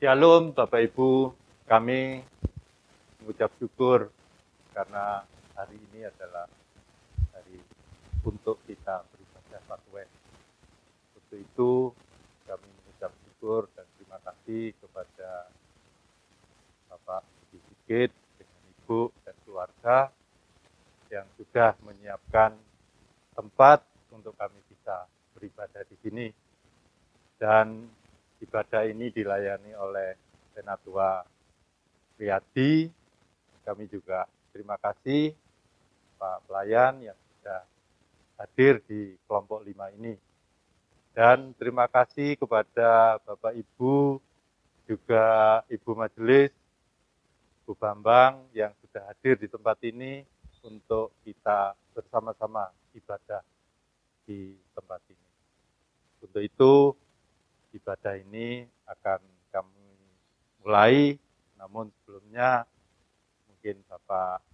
Shalom Bapak Ibu, kami mengucap syukur karena hari ini adalah hari untuk kita beribadah Fatwen. Untuk itu kami mengucap syukur dan terima kasih kepada Bapak Budi Sigit dengan Ibu dan keluarga yang sudah menyiapkan tempat untuk kami bisa beribadah di sini. Dan ibadah ini dilayani oleh Senatua Riyadi. Kami juga terima kasih Pak Pelayan yang sudah hadir di kelompok 5 ini. Dan terima kasih kepada Bapak Ibu, juga Ibu Majelis, Bu Bambang yang sudah hadir di tempat ini untuk kita bersama-sama ibadah di tempat ini. Untuk itu, ibadah ini akan kami mulai, namun sebelumnya mungkin Bapak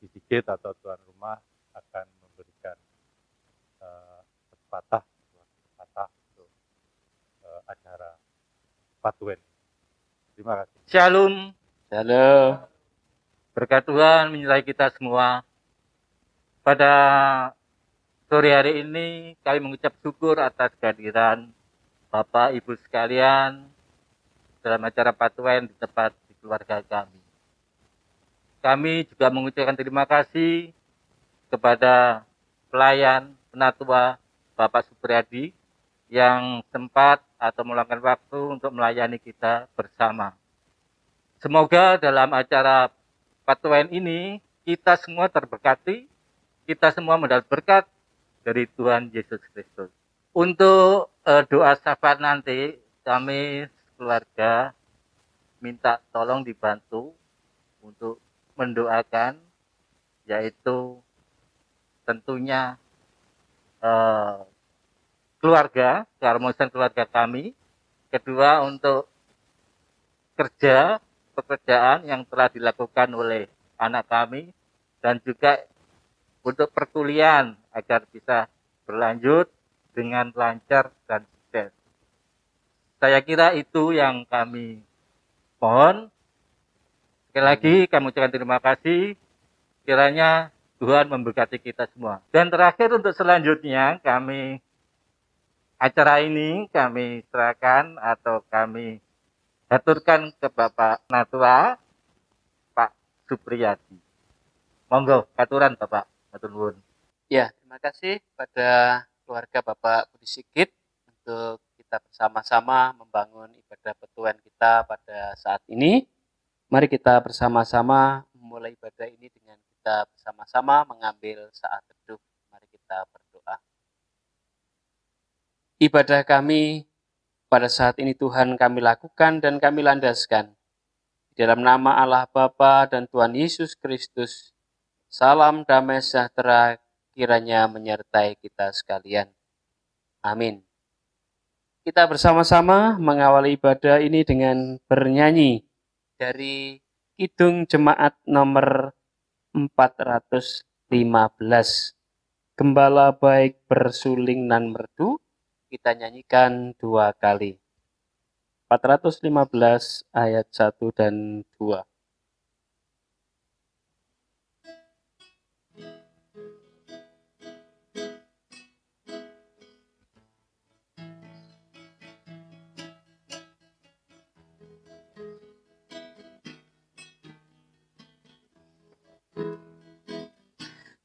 Sigit atau tuan rumah akan memberikan sepatah untuk acara Fatwen. Terima kasih. Shalom. Shalom. Berkat Tuhan menyertai kita semua. Pada sore hari ini kami mengucap syukur atas kehadiran Bapak Ibu sekalian dalam acara Fatwen di tempat di keluarga kami. Kami juga mengucapkan terima kasih kepada pelayan penatua Bapak Supriyadi yang sempat atau meluangkan waktu untuk melayani kita bersama. Semoga dalam acara Fatwen ini kita semua terberkati, kita semua mendapat berkat dari Tuhan Yesus Kristus. Untuk doa syafaat nanti, kami keluarga minta tolong dibantu untuk mendoakan, yaitu tentunya keluarga, keharmonisan keluarga kami. Kedua, untuk pekerjaan yang telah dilakukan oleh anak kami, dan juga untuk perkuliahan agar bisa berlanjut dengan lancar dan sukses. Saya kira itu yang kami mohon. Sekali lagi kami ucapkan terima kasih. Kiranya Tuhan memberkati kita semua. Dan terakhir untuk selanjutnya acara ini kami serahkan atau kami aturkan ke Bapak Natua Pak Supriyadi. Monggo, aturan Bapak. Ya, terima kasih pada keluarga Bapak Budi Sigit untuk kita bersama-sama membangun ibadah Fatwen kita pada saat ini. Mari kita bersama-sama memulai ibadah ini dengan kita bersama-sama mengambil saat teduh. Mari kita berdoa. Ibadah kami pada saat ini Tuhan kami lakukan dan kami landaskan. Di dalam nama Allah Bapa dan Tuhan Yesus Kristus, salam damai sejahtera kiranya menyertai kita sekalian. Amin. Kita bersama-sama mengawali ibadah ini dengan bernyanyi dari Kidung Jemaat nomor 415. Gembala baik bersuling nan merdu, kita nyanyikan 2 kali. 415 ayat 1 dan 2.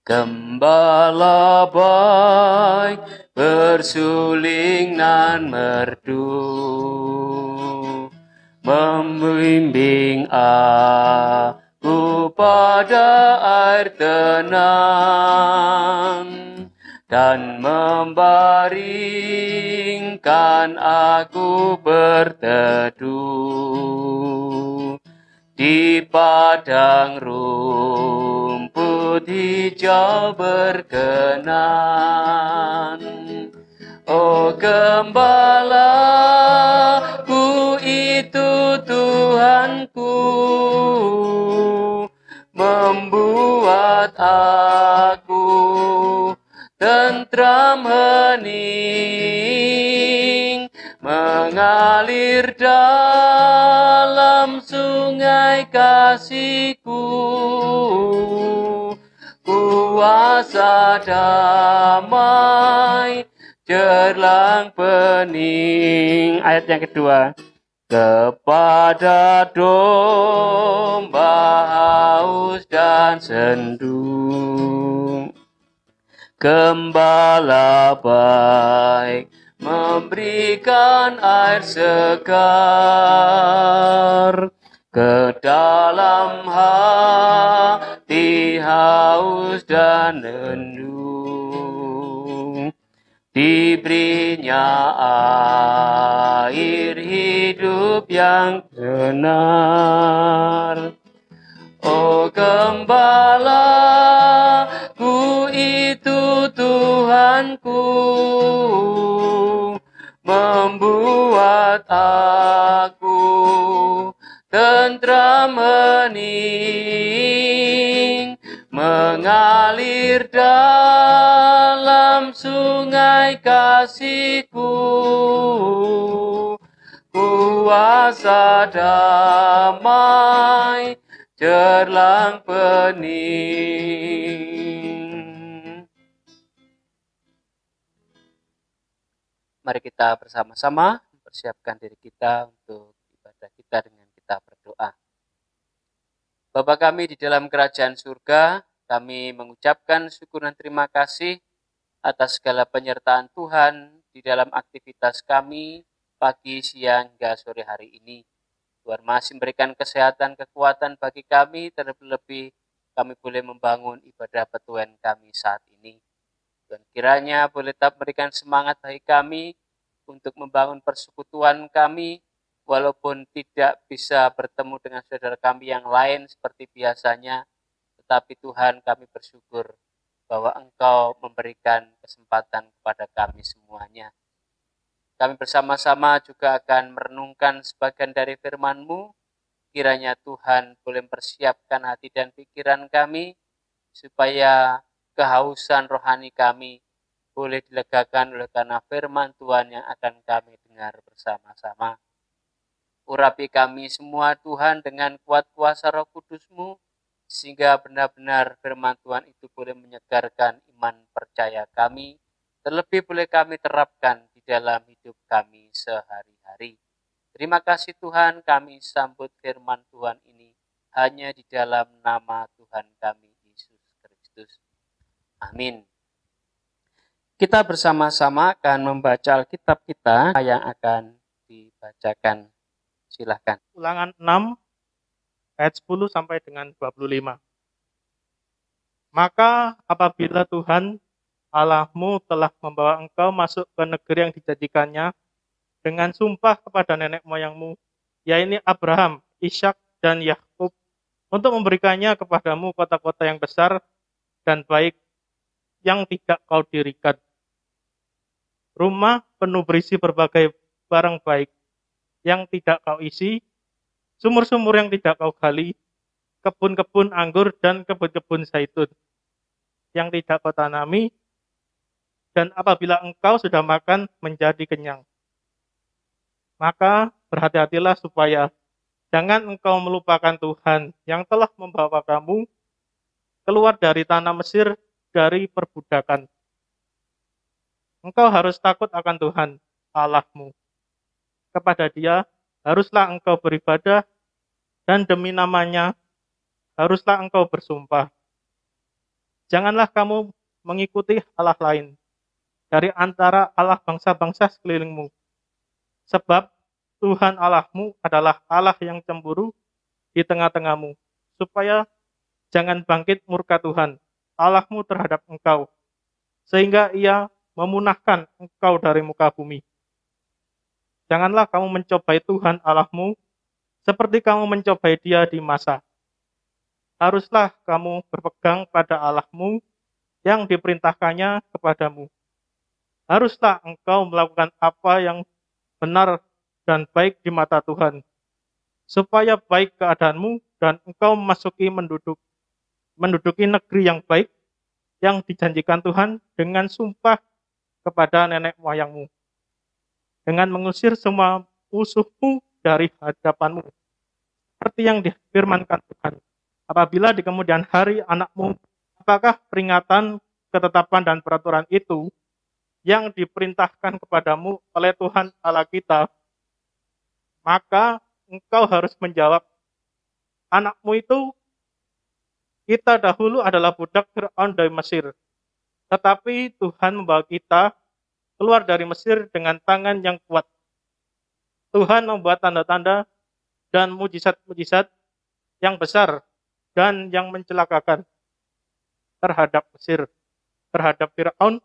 Gembala baik bersuling nan merdu, membimbing aku pada air tenang dan membaringkan aku berteduh di padang rumput hijau berkenan. Oh gembalaku itu Tuhanku, membuat aku tentram hening, mengalir dalam sungai kasih-Ku. Kuasa damai jelang pening. Ayat yang kedua. Kepada domba haus dan sendu, gembala baik memberikan air segar ke dalam hati haus dan rindu. Diberinya air hidup yang benar. Oh gembala ku itu Tuhanku, membuat aku tentram hening, mengalir dalam sungai kasih-Ku. Kuasa damai jelang pening. Mari kita bersama-sama mempersiapkan diri kita untuk ibadah kita dengan kita berdoa. Bapa kami di dalam kerajaan surga, kami mengucapkan syukur dan terima kasih atas segala penyertaan Tuhan di dalam aktivitas kami pagi, siang, hingga sore hari ini. Tuhan masih memberikan kesehatan, kekuatan bagi kami, terlebih kami boleh membangun ibadah petuan kami saat ini. Dan kiranya boleh tetap memberikan semangat bagi kami untuk membangun persekutuan kami, walaupun tidak bisa bertemu dengan saudara kami yang lain seperti biasanya, tetapi Tuhan kami bersyukur bahwa Engkau memberikan kesempatan kepada kami semuanya. Kami bersama-sama juga akan merenungkan sebagian dari firman-Mu. Kiranya Tuhan boleh mempersiapkan hati dan pikiran kami, supaya kehausan rohani kami boleh dilegakan oleh karena firman Tuhan yang akan kami dengar bersama-sama. Urapi kami semua Tuhan dengan kuat kuasa Roh Kudus-Mu, sehingga benar-benar firman Tuhan itu boleh menyegarkan iman percaya kami, terlebih boleh kami terapkan di dalam hidup kami sehari-hari. Terima kasih Tuhan, kami sambut firman Tuhan ini hanya di dalam nama Tuhan kami, Yesus Kristus. Amin. Kita bersama-sama akan membaca Alkitab kita yang akan dibacakan. Silakan. Ulangan 6 ayat 10 sampai dengan 25. Maka apabila Tuhan Allahmu telah membawa engkau masuk ke negeri yang dijanjikannya dengan sumpah kepada nenek moyangmu, yaitu Abraham, Ishak, dan Yakub, untuk memberikannya kepadamu kota-kota yang besar dan baik yang tidak kau dirikan. Rumah penuh berisi berbagai barang baik yang tidak kau isi, sumur-sumur yang tidak kau gali, kebun-kebun anggur dan kebun-kebun zaitun yang tidak kau tanami, dan apabila engkau sudah makan menjadi kenyang. Maka berhati-hatilah supaya jangan engkau melupakan Tuhan yang telah membawa kamu keluar dari tanah Mesir dari perbudakan. Engkau harus takut akan Tuhan Allahmu. Kepada Dia haruslah engkau beribadah, dan demi namanya haruslah engkau bersumpah. Janganlah kamu mengikuti Allah lain dari antara Allah bangsa-bangsa sekelilingmu. Sebab Tuhan Allahmu adalah Allah yang cemburu di tengah-tengahmu, supaya jangan bangkit murka Tuhan Allahmu terhadap engkau, sehingga Ia memunahkan engkau dari muka bumi. Janganlah kamu mencobai Tuhan Allahmu seperti kamu mencobai Dia di masa. Haruslah kamu berpegang pada Allahmu yang diperintahkannya kepadamu. Haruslah engkau melakukan apa yang benar dan baik di mata Tuhan, supaya baik keadaanmu dan engkau menduduki negeri yang baik yang dijanjikan Tuhan dengan sumpah kepada nenek moyangmu. dengan mengusir semua musuhmu dari hadapanmu. Seperti yang difirmankan Tuhan. Apabila di kemudian hari anakmu, apakah peringatan, ketetapan, dan peraturan itu yang diperintahkan kepadamu oleh Tuhan Allah kita, maka engkau harus menjawab, anakmu itu kita dahulu adalah budak Fir'aun dari Mesir. Tetapi Tuhan membawa kita keluar dari Mesir dengan tangan yang kuat. Tuhan membuat tanda-tanda dan mujizat-mujizat yang besar dan yang mencelakakan terhadap Mesir, terhadap Fir'aun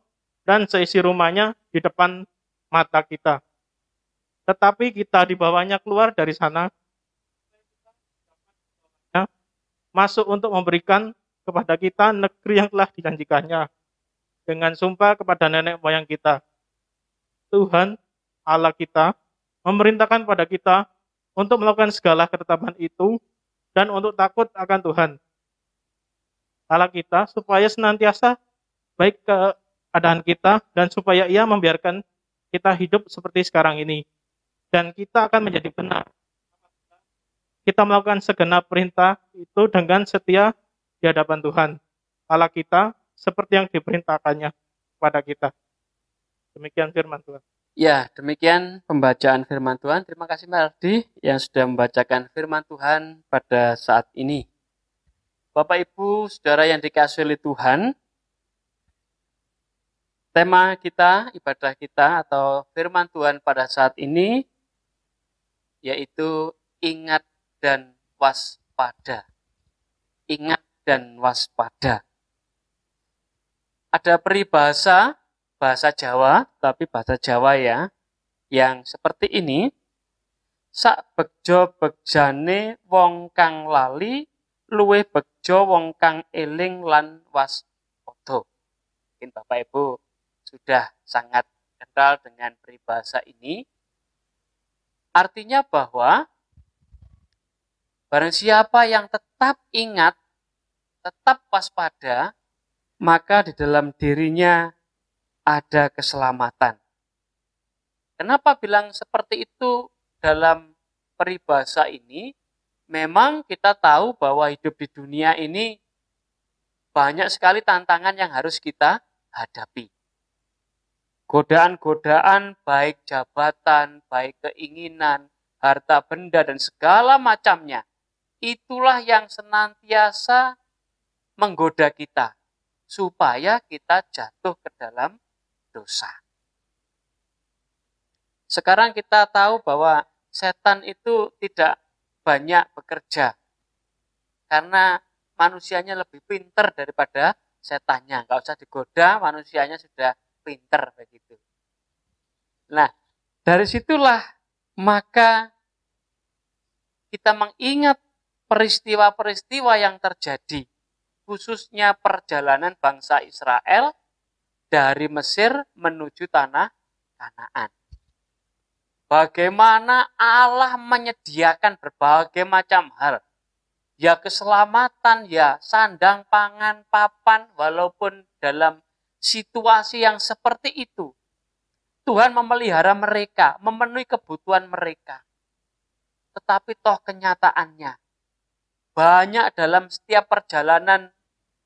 dan seisi rumahnya di depan mata kita. Tetapi kita dibawanya keluar dari sana, masuk untuk memberikan kepada kita negeri yang telah dijanjikannya, dengan sumpah kepada nenek moyang kita. Tuhan Allah kita memerintahkan pada kita untuk melakukan segala ketetapan itu dan untuk takut akan Tuhan Allah kita, supaya senantiasa baik keadaan kita dan supaya Ia membiarkan kita hidup seperti sekarang ini. Dan kita akan menjadi benar. Kita melakukan segenap perintah itu dengan setia di hadapan Tuhan Allah kita seperti yang diperintahkannya kepada kita. Demikian firman Tuhan. Ya, demikian pembacaan firman Tuhan. Terima kasih Meldi yang sudah membacakan firman Tuhan pada saat ini. Bapak Ibu, Saudara yang dikasihi oleh Tuhan, tema kita, ibadah kita atau firman Tuhan pada saat ini yaitu ingat dan waspada. Ingat dan waspada. Ada peribahasa bahasa Jawa, tapi bahasa Jawa ya, yang seperti ini. Sak bejo bejane wong kang lali, luwih bejo wong kang eling lan waspada. Mungkin Bapak Ibu sudah sangat kenal dengan peribahasa ini. Artinya bahwa barang siapa yang tetap ingat, tetap waspada, maka di dalam dirinya ada keselamatan. Kenapa bilang seperti itu dalam peribahasa ini? Memang kita tahu bahwa hidup di dunia ini banyak sekali tantangan yang harus kita hadapi. Godaan-godaan baik jabatan, baik keinginan, harta benda, dan segala macamnya. Itulah yang senantiasa menggoda kita, supaya kita jatuh ke dalam dosa. Sekarang kita tahu bahwa setan itu tidak banyak bekerja, karena manusianya lebih pintar daripada setannya. Nggak usah digoda, manusianya sudah pintar begitu. Nah, dari situlah maka kita mengingat peristiwa-peristiwa yang terjadi, khususnya perjalanan bangsa Israel dari Mesir menuju tanah Kanaan. Bagaimana Allah menyediakan berbagai macam hal. Ya keselamatan, ya sandang, pangan, papan, walaupun dalam situasi yang seperti itu. Tuhan memelihara mereka, memenuhi kebutuhan mereka. Tetapi toh kenyataannya, banyak dalam setiap perjalanan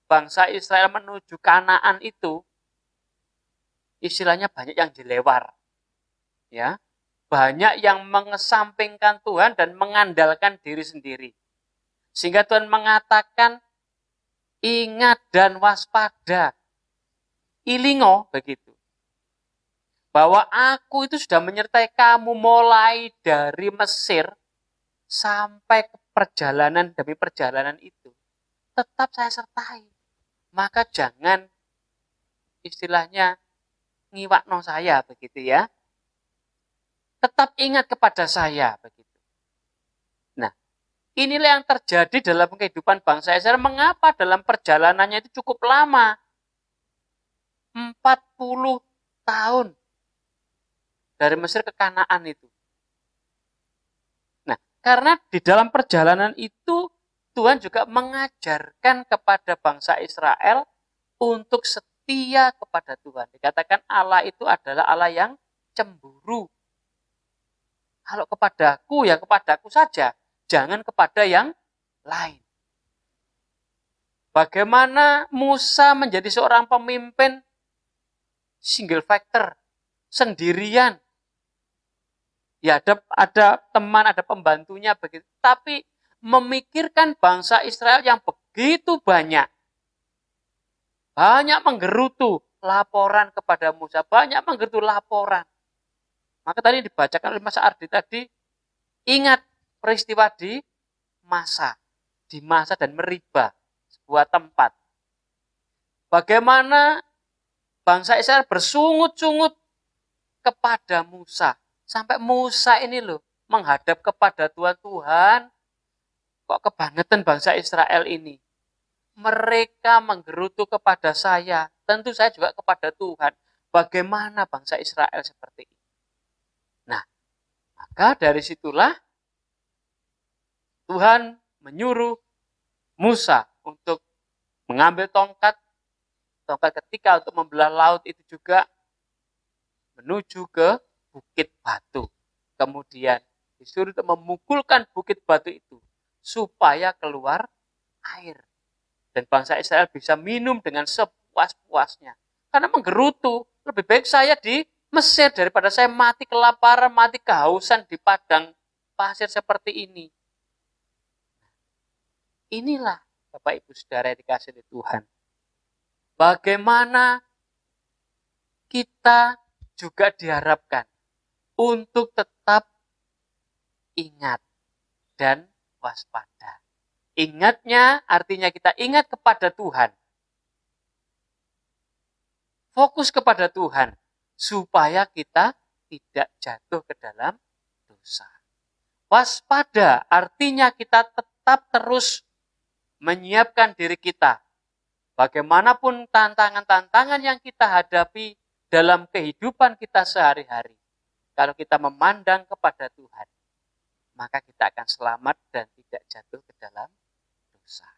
bangsa Israel menuju Kanaan itu, istilahnya banyak yang dilewar. Ya, banyak yang mengesampingkan Tuhan dan mengandalkan diri sendiri. Sehingga Tuhan mengatakan, ingat dan waspada. Ilingo, begitu. Bahwa aku itu sudah menyertai kamu mulai dari Mesir sampai ke perjalanan demi perjalanan itu. Tetap saya sertai. Maka jangan istilahnya ngiwakno saya, begitu ya. Tetap ingat kepada saya, begitu. Nah, inilah yang terjadi dalam kehidupan bangsa Israel. Mengapa dalam perjalanannya itu cukup lama? 40 tahun dari Mesir ke Kanaan itu. Nah, karena di dalam perjalanan itu Tuhan juga mengajarkan kepada bangsa Israel untuk setia kepada Tuhan. Dikatakan Allah itu adalah Allah yang cemburu Kalau kepadaku ya kepadaku saja, jangan kepada yang lain. Bagaimana Musa menjadi seorang pemimpin single factor, sendirian. Ya ada teman, ada pembantunya begitu. Tapi memikirkan bangsa Israel yang begitu banyak. Banyak menggerutu laporan kepada Musa. Banyak menggerutu laporan. Maka tadi dibacakan oleh Mas Ardi tadi, ingat peristiwa di Masa. Di Masa dan Meriba, sebuah tempat. Bagaimana bangsa Israel bersungut-sungut kepada Musa. Sampai Musa ini loh menghadap kepada Tuhan, kok kebangetan bangsa Israel ini. Mereka menggerutu kepada saya, tentu saya juga kepada Tuhan. Bagaimana bangsa Israel seperti ini? Nah, maka dari situlah Tuhan menyuruh Musa untuk mengambil tongkat ketika untuk membelah laut itu juga menuju ke bukit batu. Kemudian disuruh untuk memukulkan bukit batu itu supaya keluar air. Dan bangsa Israel bisa minum dengan sepuas-puasnya. Karena menggerutu, lebih baik saya di Mesir daripada saya mati kelaparan, mati kehausan di padang pasir seperti ini. Inilah Bapak Ibu Saudara yang dikasihi oleh Tuhan. Bagaimana kita juga diharapkan untuk tetap ingat dan waspada. Ingatnya artinya kita ingat kepada Tuhan. Fokus kepada Tuhan supaya kita tidak jatuh ke dalam dosa. Waspada artinya kita tetap terus menyiapkan diri kita. Bagaimanapun tantangan-tantangan yang kita hadapi dalam kehidupan kita sehari-hari. Kalau kita memandang kepada Tuhan, maka kita akan selamat dan tidak jatuh ke dalam dosa.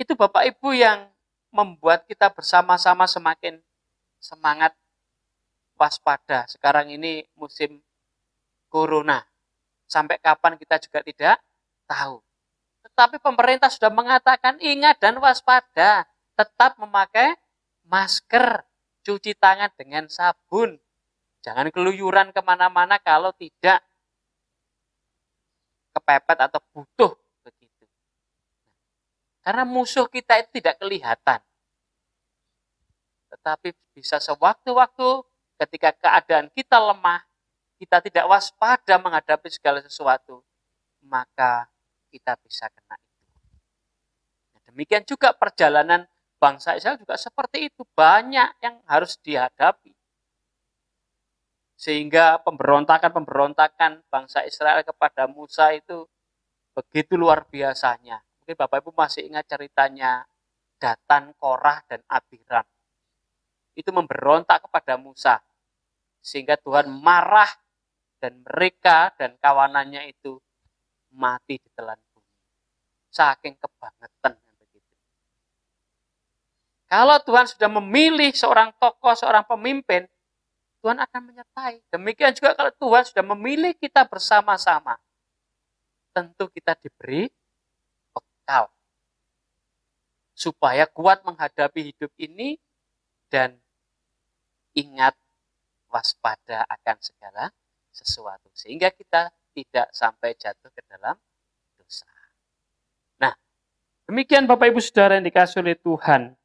Itu Bapak Ibu yang membuat kita bersama-sama semakin semangat waspada. Sekarang ini musim corona. Sampai kapan kita juga tidak tahu. Tetapi pemerintah sudah mengatakan ingat dan waspada. Tetap memakai masker, cuci tangan dengan sabun. Jangan keluyuran kemana-mana kalau tidak kepepet atau butuh begitu. Karena musuh kita itu tidak kelihatan. Tetapi bisa sewaktu-waktu ketika keadaan kita lemah, kita tidak waspada menghadapi segala sesuatu, maka kita bisa kena itu. Nah, demikian juga perjalanan bangsa Israel juga seperti itu. Banyak yang harus dihadapi. Sehingga pemberontakan bangsa Israel kepada Musa itu begitu luar biasanya. Mungkin Bapak Ibu masih ingat ceritanya Datan, Korah, dan Abiram. Itu memberontak kepada Musa. Sehingga Tuhan marah dan mereka dan kawanannya itu mati ditelan bumi. Saking kebangetan begitu. Kalau Tuhan sudah memilih seorang tokoh, seorang pemimpin, Tuhan akan menyertai. Demikian juga kalau Tuhan sudah memilih kita bersama-sama, tentu kita diberi bekal supaya kuat menghadapi hidup ini dan ingat waspada akan segala sesuatu sehingga kita tidak sampai jatuh ke dalam dosa. Nah, demikian Bapak Ibu Saudara yang dikasihi oleh Tuhan.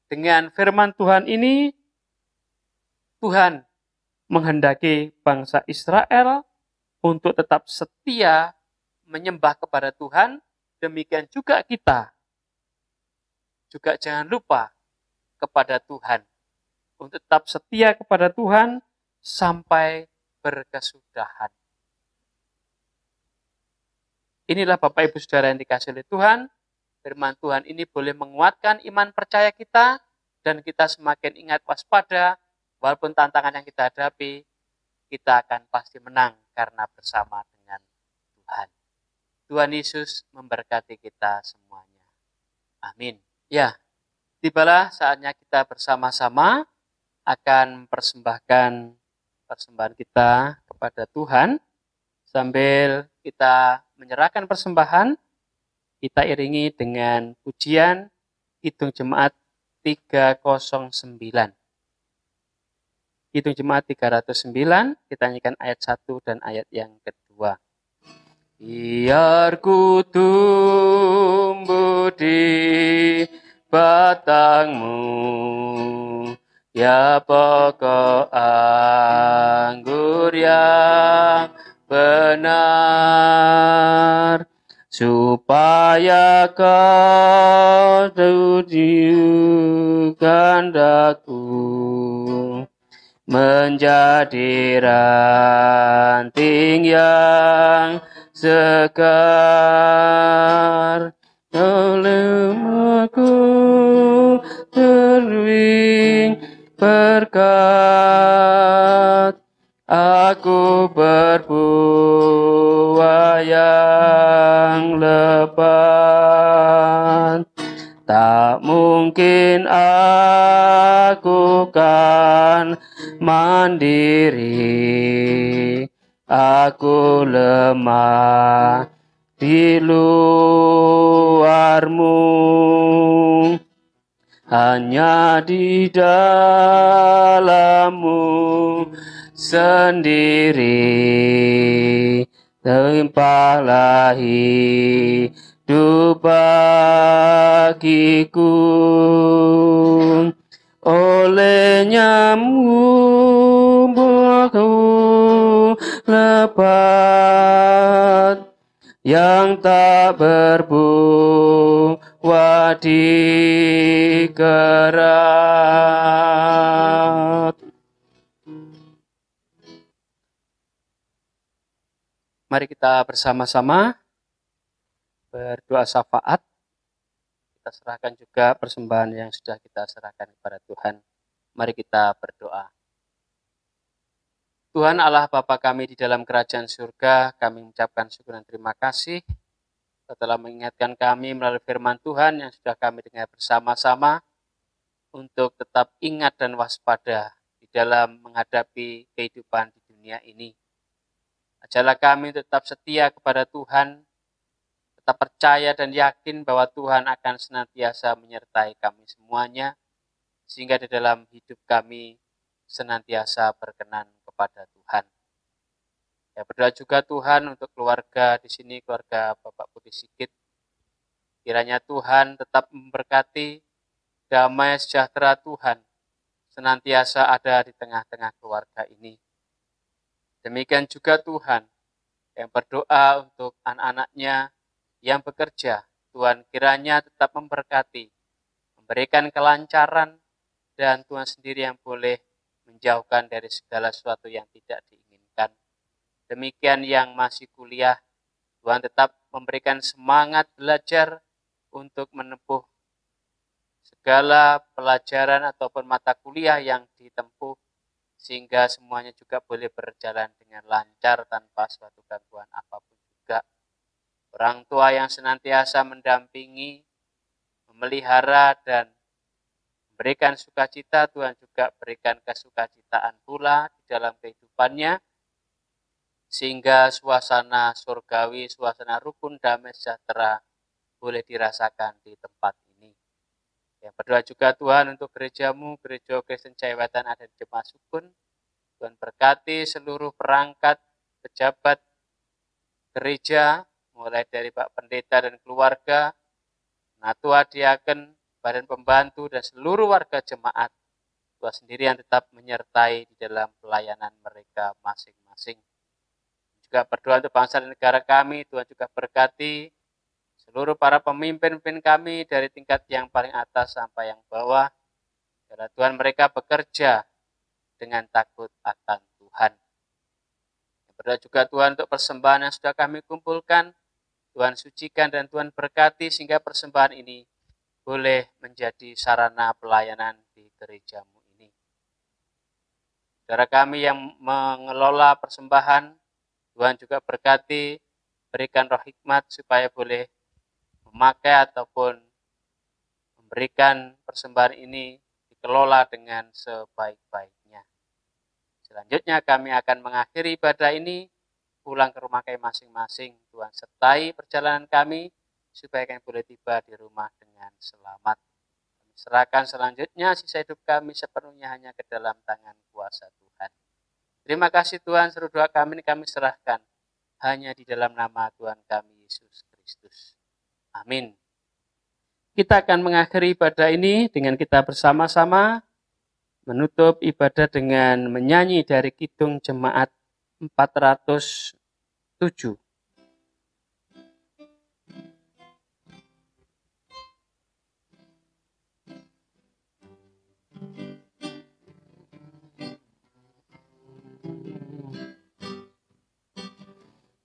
Dengan firman Tuhan ini Tuhan menghendaki bangsa Israel untuk tetap setia menyembah kepada Tuhan, demikian juga kita. Juga jangan lupa kepada Tuhan, untuk tetap setia kepada Tuhan sampai berkesudahan. Inilah Bapak Ibu Saudara yang dikasihi oleh Tuhan, firman Tuhan ini boleh menguatkan iman percaya kita, dan kita semakin ingat waspada. Walaupun tantangan yang kita hadapi, kita akan pasti menang karena bersama dengan Tuhan. Tuhan Yesus memberkati kita semuanya. Amin. Ya, tibalah saatnya kita bersama-sama akan mempersembahkan persembahan kita kepada kepada Tuhan. Sambil kita menyerahkan persembahan, kita iringi dengan pujian Kidung Jemaat 309. Kidung Jemaat 309, kita nyanyikan ayat 1 dan ayat yang kedua. Biar ku tumbuh di batangmu, ya pokok anggur yang benar, supaya kau tujukan daku menjadi ranting yang segar. Olehmu terbit berkat, aku berbuah yang lebat. Tak mungkin aku kan mandiri, aku lemah di luarmu. Hanya di dalammu sendiri limpahlah hidup bagiku. Olehnya buahku lebat, yang tak berbuah di kerat. Mari kita bersama-sama berdoa syafaat. Kita serahkan juga persembahan yang sudah kita serahkan kepada Tuhan. Mari kita berdoa. Tuhan Allah Bapa kami di dalam kerajaan surga, kami mengucapkan syukur dan terima kasih telah mengingatkan kami melalui firman Tuhan yang sudah kami dengar bersama-sama untuk tetap ingat dan waspada di dalam menghadapi kehidupan di dunia ini. Ajarlah kami tetap setia kepada Tuhan, tetap percaya dan yakin bahwa Tuhan akan senantiasa menyertai kami semuanya, sehingga di dalam hidup kami senantiasa berkenan kepada Tuhan. Ya, berdoa juga Tuhan untuk keluarga di sini, keluarga Bapak Budi Sigit. Kiranya Tuhan tetap memberkati, damai sejahtera Tuhan senantiasa ada di tengah-tengah keluarga ini. Demikian juga Tuhan yang berdoa untuk anak-anaknya yang bekerja. Tuhan kiranya tetap memberkati, memberikan kelancaran, dan Tuhan sendiri yang boleh menjauhkan dari segala sesuatu yang tidak diinginkan. Demikian yang masih kuliah, Tuhan tetap memberikan semangat belajar untuk menempuh segala pelajaran ataupun mata kuliah yang ditempuh, sehingga semuanya juga boleh berjalan dengan lancar tanpa suatu gangguan apapun juga. Orang tua yang senantiasa mendampingi, memelihara, dan memberikan sukacita, Tuhan juga berikan kesukacitaan pula di dalam kehidupannya, sehingga suasana surgawi, suasana rukun damai sejahtera boleh dirasakan di tempat ini. Yang berdoa juga Tuhan untuk gerejamu, Gereja Kristen Jayawatan ada di Jemaat Sukun. Tuhan berkati seluruh perangkat, pejabat gereja, mulai dari Pak Pendeta dan keluarga, Natua Diaken, badan pembantu, dan seluruh warga jemaat. Tuhan sendiri yang tetap menyertai di dalam pelayanan mereka masing-masing. Juga berdoa untuk bangsa dan negara kami, Tuhan juga berkati seluruh para pemimpin-pemimpin kami dari tingkat yang paling atas sampai yang bawah. Karena Tuhan mereka bekerja dengan takut akan Tuhan. Berdoa juga Tuhan untuk persembahan yang sudah kami kumpulkan. Tuhan sucikan dan Tuhan berkati sehingga persembahan ini boleh menjadi sarana pelayanan di gerejamu ini. Saudara kami yang mengelola persembahan, Tuhan juga berkati, berikan roh hikmat supaya boleh memakai ataupun memberikan persembahan ini dikelola dengan sebaik-baiknya. Selanjutnya kami akan mengakhiri ibadah ini, pulang ke rumah kami masing-masing. Tuhan sertai perjalanan kami, supaya kami boleh tiba di rumah dengan selamat. Kami serahkan selanjutnya sisa hidup kami sepenuhnya hanya ke dalam tangan kuasa Tuhan. Terima kasih Tuhan, seluruh doa kami serahkan hanya di dalam nama Tuhan kami Yesus Kristus. Amin. Kita akan mengakhiri ibadah ini dengan kita bersama-sama menutup ibadah dengan menyanyi dari Kidung Jemaat 407.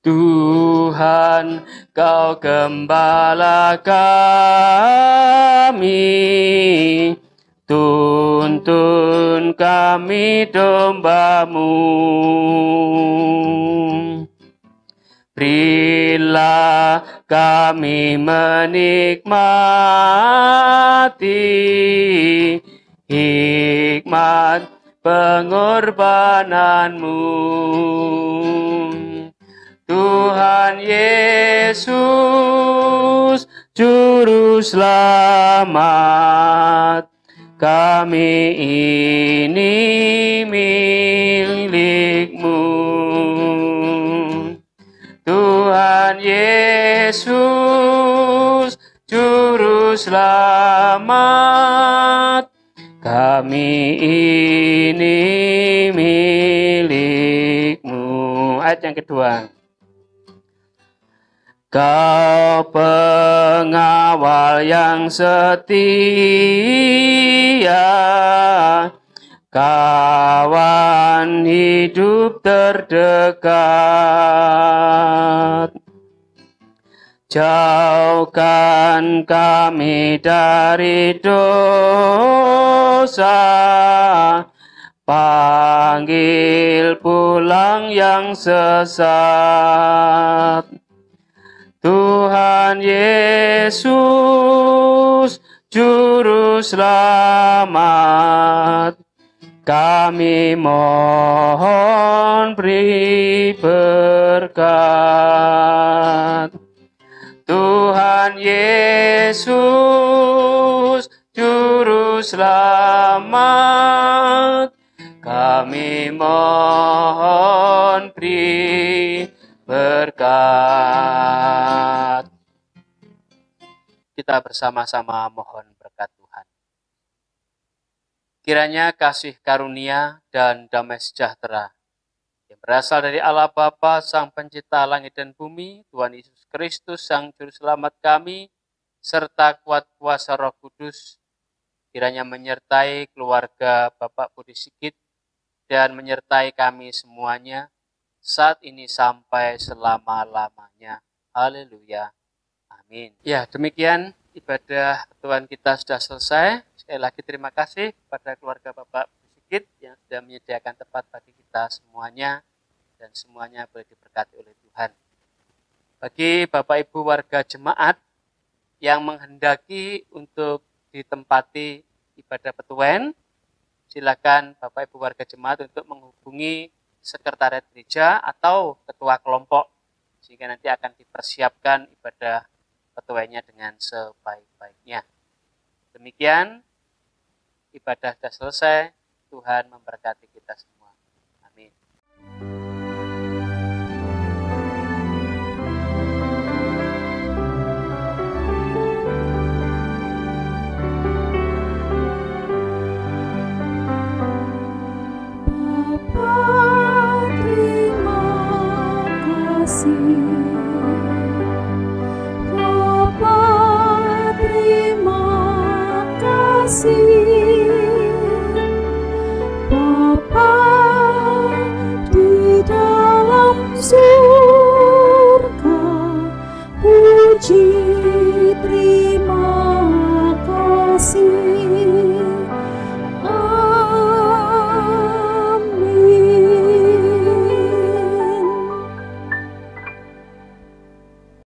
Tuhan, Kau gembala kami, tuntun kami domba-Mu. Berilah kami menikmati hikmat pengorbanan-Mu. Tuhan Yesus, Juru Selamat, kami ini milik-Mu. Tuhan Yesus, Juru Selamat, kami ini milik-Mu. Ayat yang kedua. Kau pengawal yang setia, kawan hidup terdekat. Jauhkan kami dari dosa, panggil pulang yang sesat. Tuhan Yesus, Juru Selamat, kami mohon beri berkat. Tuhan Yesus, Juru Selamat, kami mohon beri berkat. Kita bersama-sama mohon berkat Tuhan. Kiranya kasih karunia dan damai sejahtera yang berasal dari Allah Bapa, Sang Pencipta langit dan bumi, Tuhan Yesus Kristus, Sang Juru Selamat kami, serta kuat kuasa Roh Kudus, kiranya menyertai keluarga Bapak Budi Sigit dan menyertai kami semuanya, saat ini sampai selama-lamanya. Haleluya. Amin. Ya, demikian ibadah Tuhan kita sudah selesai. Sekali lagi terima kasih kepada keluarga Bapak Sigit yang sudah menyediakan tempat bagi kita semuanya, dan semuanya boleh diberkati oleh Tuhan. Bagi Bapak Ibu warga jemaat yang menghendaki untuk ditempati ibadah Petuen, silakan Bapak Ibu warga jemaat untuk menghubungi sekretariat gereja atau ketua kelompok, sehingga nanti akan dipersiapkan ibadah Petuennya dengan sebaik-baiknya. Demikian, ibadah sudah selesai. Tuhan memberkati kita semua.